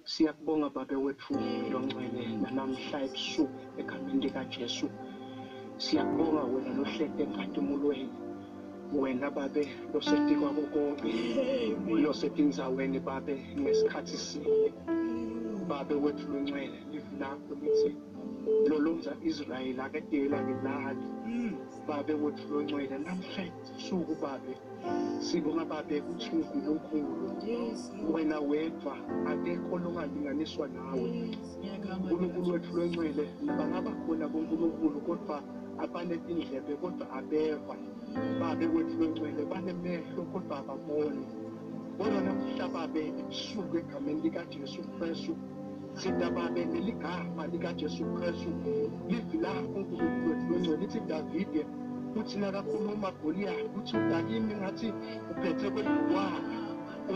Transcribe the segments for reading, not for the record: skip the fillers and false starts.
Siyakubonga Baba wethu longcwele namhla ebusuku egameni likaJesu. Siyakubonga wena lohlete enkadimulweni. Wena Babe losethi kwabo konke. Losethi indzaweni Babe ngesikhathi sinye. Babe wethu longcwele livi lakho lithi lolonza Israyeli akadela ngelali. Babe wethu longcwele namhla ebusuku Babe sibonga Babe ukuthi uNkulunkulu wena wedwa akekho longalinganiswa nawe. uNkulunkulu wethu longcwele bangaba khona kuNkulunkulu kodwa abanetindlebe kodwa abeva. Babe wethu longcwele banemehlo kodwa ababoni. Bona namhla Babe ebusuku egameni likaJesu Kristu sithi Babe neligama likaJesu Kristu livi lakho uNkulunkulu wethu longcwele lithi Davide uthi nakakhuluma Goliath uthi udakimi ngathi uphethe kwedwala.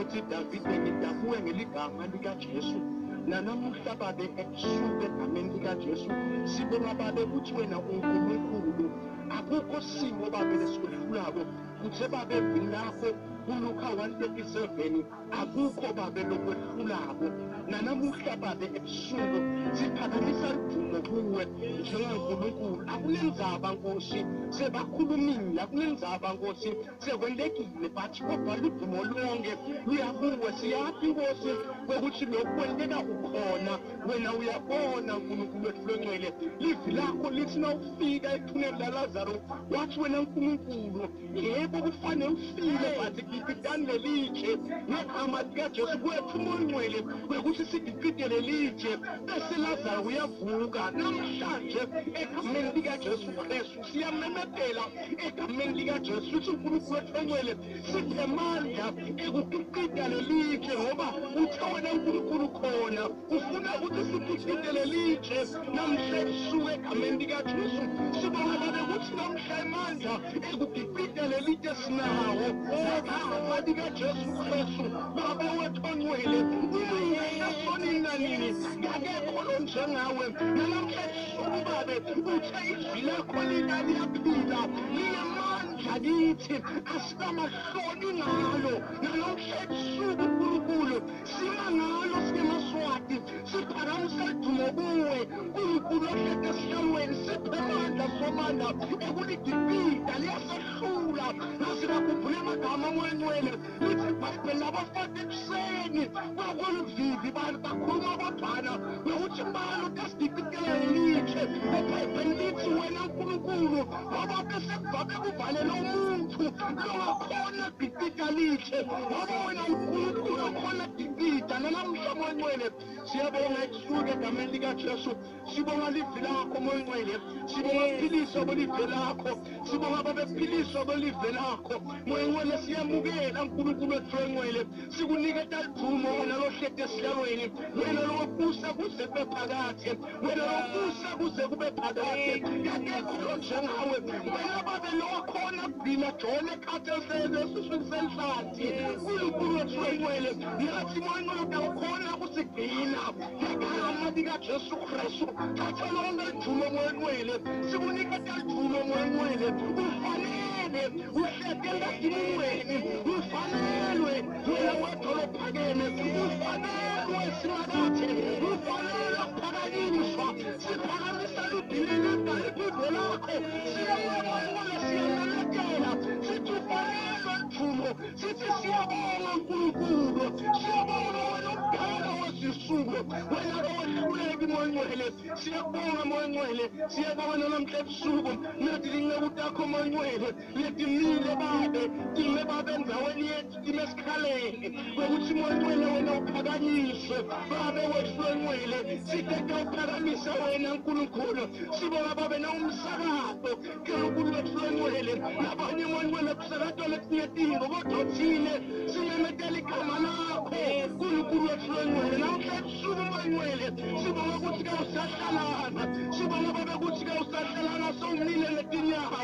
Uthi Davide ngidabuwe ngeligama likaJesu. Nanamuhla Babe ebusuku egameni likaJesu sibonga Babe ukuthi wena uNkulunkulu akukho simo Babe lesikwehlulako. Uthe Babe evini lakho kuLuka 1:37 akukho Babe lokwehlulako. Nanamuhla Babe ebusuku siphakamisa idumo kuwe njengoNkulunkulu. Akunenzaba Nkosi sebakhulumile, akunenzaba Nkosi sekwendekile bathi kodwa ludumo lonke luyakuwe. Siyathi Nkosi ukuthi lokhu kwenteka ukhona, wena uyabona uNkulunkulu wethu longcwele. Livi lakho lithi nawufika ethuneni laLazaro wathi wena uNkulunkulu yebo kufanele ufile bathi ngididane lelitshe ngegama likaJesu wethu uMngcwele ukuthi sididele lelitshe bese Lazaro uyavuka. Namhlanje egameni likaJesu Kristu siyamemethela egameni likaJesu ukuthi uNkulunkulu wethu longcwele siphe amandla ekudidida lelitshe ngoba uthe wena uNkulunkulu khona ufuna ukuthi sididide lelitshe. Namhla ebusuku egameni likaJesu sibonga Babe ukuthi namhla amandla ekudidida lelitshe sinawo ngegama likaJesu Kristu. Baba wethu ongcwele uyasonina nini ngakekho lonjengawe. Namhla ebusuku Babe uthe izwi lakho liyaphila linamandla kithi asinamahloni ngalo. Namhla ebusuku uNkulunkulu sima ngalo sinemaswati siphakamisa idumo kuwe uNkulunkulu ohlete esihlalweni. Siphe amandla somandla ekulidibida liyasehlula nasinakhumbula amagama aMngcwele lithi Babe labafati ekuseni kwakoluvidi bakhuluma abadala nokuthi mbalo kasididikele lelitshe. eBhayibhelini lithi wena uNkulunkulu ngoba bese Babe kuvalela umuntu longakhona didida litshe ngoba wena uNkulunkulu okhona didida. Namhla Mngcwele siyabonga ebusuku egameni likaJesu. Sibonga livi lakho Mngcwele, sibonga iphiliso kwelive lakho, sibonga Babe iphiliso kwelive lakho Mngcwele. Siyamukela uNkulunkulu wethu longcwele, sikuniketa idumo wena lohlete esihlalweni, wena lokubusa kuze kube phakade, wena lokubusa kuze kube phakade. Akekho lonjengawe wena Babe lokhona kudina jone ekhatheseni esuswini senhlathi. uNkulunkulu wethu longcwele nathi Mngcwele ukhona kusigcina ngegama likaJesu Kristu. Thatha lonke idumo Mngcwele, sikuniketa idumo Mngcwele. Ufanele uhlete enkadimulweni, ufanelwe wena wedwa lophakeme, ufanelwe simakathe, ufanelwe ukuphakanyiswa. Siphakamisa ludililida iphimbo lakho siyabonga siyamemethela sithi ufanelwe idumo. Sithi siyabonga uNkulunkulu, siyabonga wena umdala wezisuku, wena lowehluleki Mngcwele. Siyabonga Mngcwele, siyabonga namhla ebusuku nathi linceku takho Mngcwele letimile Babe, time Babe endaweni yethu, time esikhaleni kwekuthi Mngcwele wena uphakanyiswe. Babe wethu longcwele sithetha uphakamisa wena uNkulunkulu. Sibonga Babe nawumsakato uNkulunkulu wethu longcwele. Nabanye Mngcwele kusakato letinyetingo kodwa thine simemetela igama lakho uNkulunkulu wethu longcwele. Namhla ebusuku Mngcwele sibonga ukuthi kawusahlalana, sibonga Babe ukuthi kawusahlalana sowumile letinyawo.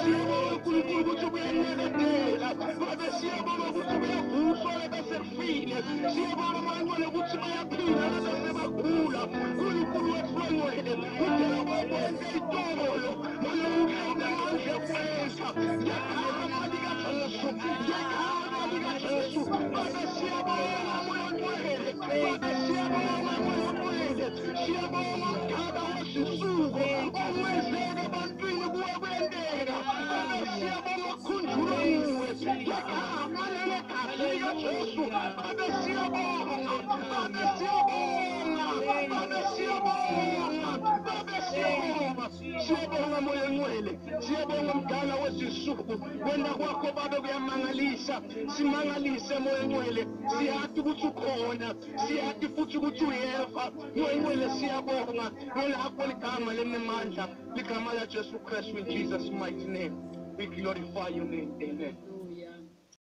Siyabonga uNkulunkulu ukuthi ubuyeneketela Babe, siyabonga ukuthi uyavuswa lebese kufile. Siyabonga Mngcwele ukuthi bayaphila lebese bagula. uNkulunkulu wethu longcwele udela kwakwenza itolo mana uhlebe manje kwenza ngegama likaJesu, ngegama likaJesu. Baba siyabonga moya ongcwele. Baba siyabonga moya ongcwele. Siyabonga umkhaba wesisuko ongwenzeka ebantwini kuwe kwenteka. Baba siyabonga ukukhunjulwa nguwe ngegama lelagazi likaJesu. Baba siyabonga. Baba siyabonga. Baba siyabonga. Baba siyabonga. Siyabonga moya ongcwele. Siyabonga mdala wesisuku. Wena kwakho Baba kuyamangalisa. Simangalise moya ongcwele. Siyazi ukuthi ukhona. Siyazi futhi ukuthi uyeva. Moya ongcwele siyabonga. Ngolakho ligama lemandla. Ligama laJesu Christ in Jesus' mighty name. We glorify your name. Amen.